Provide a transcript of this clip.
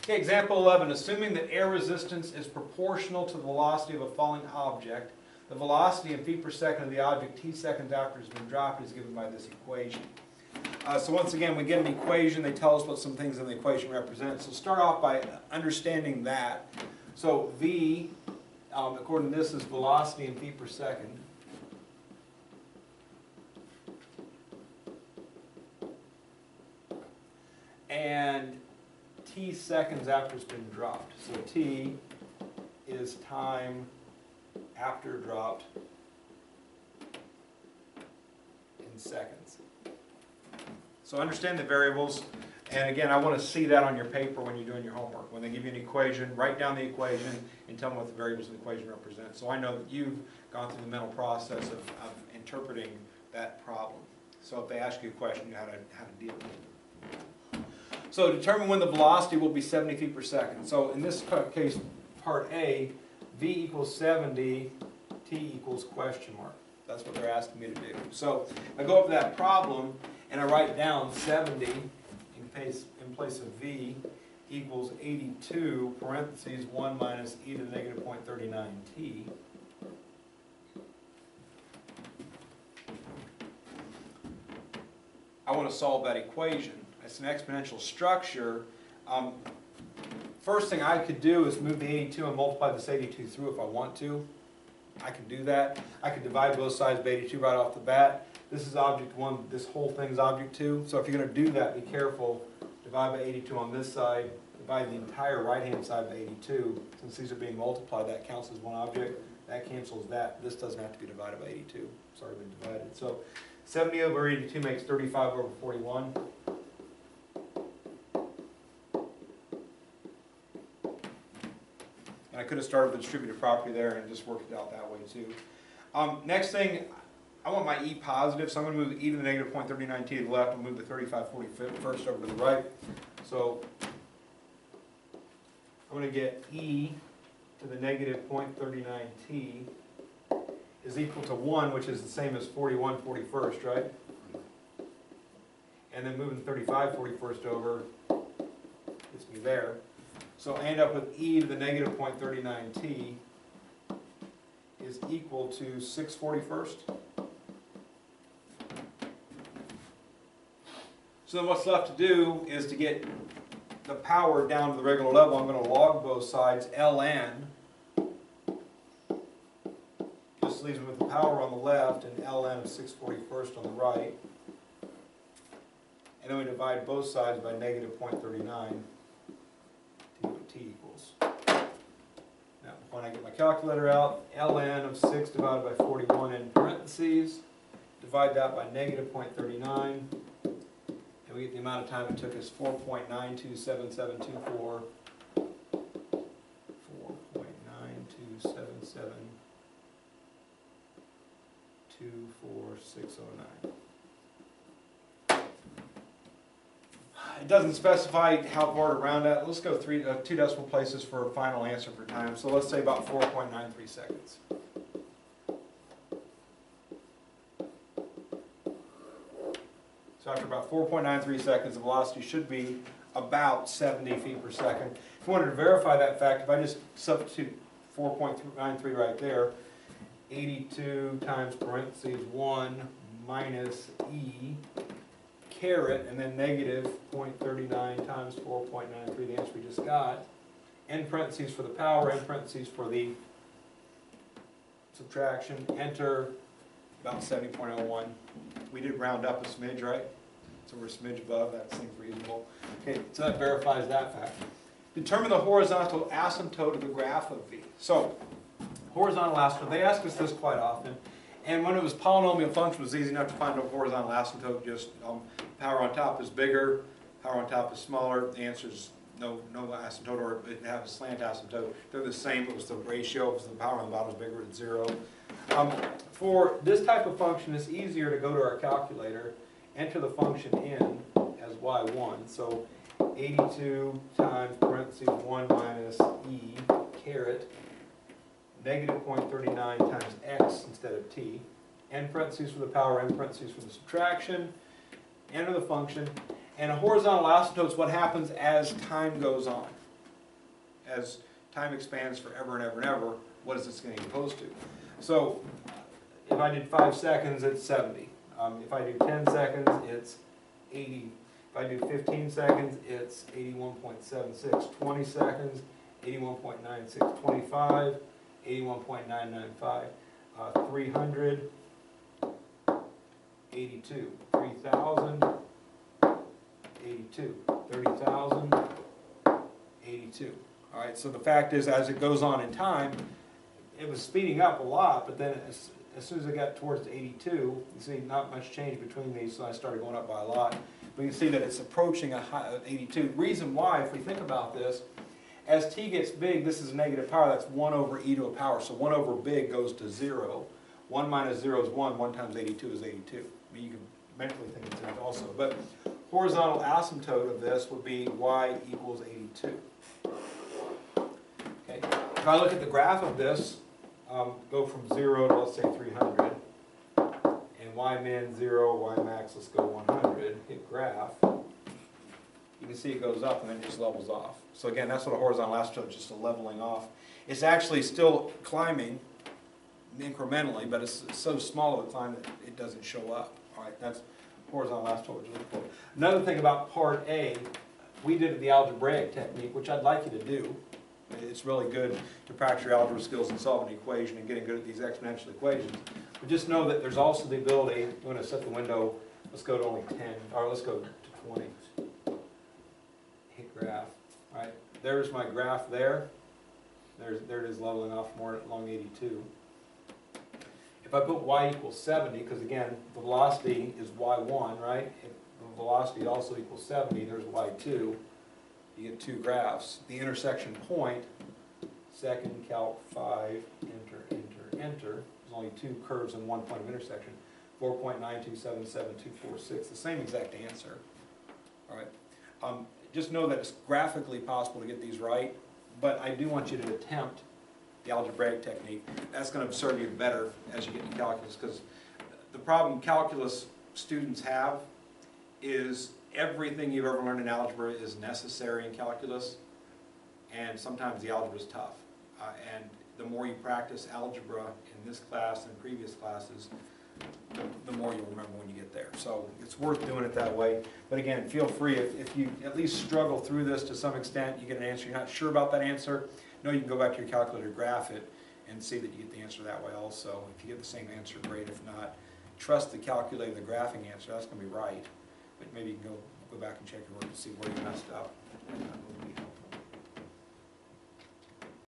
Okay, example 11. Assuming that air resistance is proportional to the velocity of a falling object, the velocity in feet per second of the object t seconds after it's been dropped is given by this equation. So once again, we get an equation. They tell us what some things in the equation represent. So start off by understanding that. So v, according to this, is velocity in feet per second. And t seconds after it's been dropped. So t is time after dropped in seconds. So understand the variables, and again, I want to see that on your paper when you're doing your homework. When they give you an equation, write down the equation and tell them what the variables in the equation represent. So I know that you've gone through the mental process of interpreting that problem. So if they ask you a question, you know how to deal with it. So determine when the velocity will be 70 feet per second. So in this case, part A, v equals 70, t equals question mark. That's what they're asking me to do. So I go up to that problem and I write down 70 in place of v equals 82 parentheses 1 minus e to the negative 0.39 t. I want to solve that equation. It's an exponential structure. First thing I could do is move the 82 and multiply this 82 through if I want to. I can do that. I can divide both sides by 82 right off the bat. This is object 1. This whole thing is object 2. So if you're going to do that, be careful. Divide by 82 on this side. Divide the entire right-hand side by 82. Since these are being multiplied, that counts as one object. That cancels that. This doesn't have to be divided by 82. It's already been divided. So 70 over 82 makes 35 over 41. And I could have started with the distributive property there and just worked it out that way too. Next thing, I want my e positive, so I'm going to move e to the negative 0.39t to the left and move the 3540 first over to the right. So I'm going to get e to the negative 0.39t is equal to 1, which is the same as 41 41st, right? And then moving 35 41st over gets me there. So I end up with e to the negative 0.39t is equal to 6 41st. So then what's left to do is to get the power down to the regular level. I'm going to log both sides, ln. Just leaves me with the power on the left and ln of 6 41st on the right. And then we divide both sides by negative 0.39. T equals. Now, when I get my calculator out, ln of 6 divided by 41 in parentheses, divide that by negative 0.39, and we get the amount of time it took us 4.927724. 4.927724609. It doesn't specify how far to round at. Let's go 2 decimal places for a final answer for time. So let's say about 4.93 seconds. So after about 4.93 seconds, the velocity should be about 70 feet per second. If you wanted to verify that fact, if I just substitute 4.93 right there, 82 times parentheses 1 minus e caret, and then negative 0.39 times 4.93, the answer we just got, end parentheses for the power, end parentheses for the subtraction, enter about 70.01. We did round up a smidge, right? So we're a smidge above, that seems reasonable. Okay, so that verifies that fact. Determine the horizontal asymptote of the graph of v. So, horizontal asymptote, they ask us this quite often. And when it was polynomial function, it was easy enough to find a horizontal asymptote. Just power on top is bigger, power on top is smaller. The answer is no asymptote, or it have a slant asymptote. They're the same. It was the ratio. It was the power on the bottom was bigger at 0. For this type of function, it's easier to go to our calculator, enter the function in as y1. So 82 times parentheses 1 minus e caret negative 0.39 times x instead of t, end parentheses for the power, end parentheses for the subtraction, enter the function, and a horizontal asymptote is what happens as time goes on. as time expands forever and ever and ever, what is this getting close to? So if I did 5 seconds, it's 70. If I do 10 seconds, it's 80. If I do 15 seconds, it's 81.76. 20 seconds, 81.96. 25, 81.995. 300, 82. 3,000, 82. 30,000, 82. All right, so the fact is, as it goes on in time, it was speeding up a lot, but then as soon as I got towards 82, you see not much change between these, so I started going up by a lot. But you can see that it's approaching a high of 82. Reason why, if we think about this, as t gets big, this is a negative power, that's 1 over e to a power. So 1 over big goes to 0. 1 minus 0 is 1. 1 times 82 is 82. I mean, you can mentally think it's that also. But horizontal asymptote of this would be y equals 82. Okay. If I look at the graph of this, go from 0 to, let's say, 300, and y min 0, y max, let's go 100, hit graph, you can see it goes up and then it just levels off. So again, that's what a horizontal asymptote is, just a leveling off. It's actually still climbing incrementally, but it's so small of a climb that it doesn't show up. All right, that's horizontal asymptote, which is really cool. Another thing about part A, we did the algebraic technique, which I'd like you to do. It's really good to practice your algebra skills and solving an equation and getting good at these exponential equations. But just know that there's also the ability, I'm going to set the window, let's go to only 10, or let's go to 20. Hit graph. All right, there's my graph there. There it is leveling off more along 82. If I put y equals 70, because again, the velocity is y1, right? If the velocity also equals 70, there's y2. You get 2 graphs. The intersection point, second calc 5, enter, enter, enter. There's only 2 curves and 1 point of intersection. 4.9277246, the same exact answer. All right. Just know that it's graphically possible to get these right, but I do want you to attempt the algebraic technique. That's going to serve you better as you get into calculus, because the problem calculus students have is everything you've ever learned in algebra is necessary in calculus, and sometimes the algebra is tough. And the more you practice algebra in this class and previous classes, the more you'll remember when you get there. So it's worth doing it that way. But again, feel free, if you at least struggle through this to some extent, you get an answer, you're not sure about that answer, no, you can go back to your calculator, graph it, and see that you get the answer that way also. If you get the same answer, great. If not, trust the calculator, the graphing answer, that's going to be right. But maybe you can go back and check your work to see where you messed up.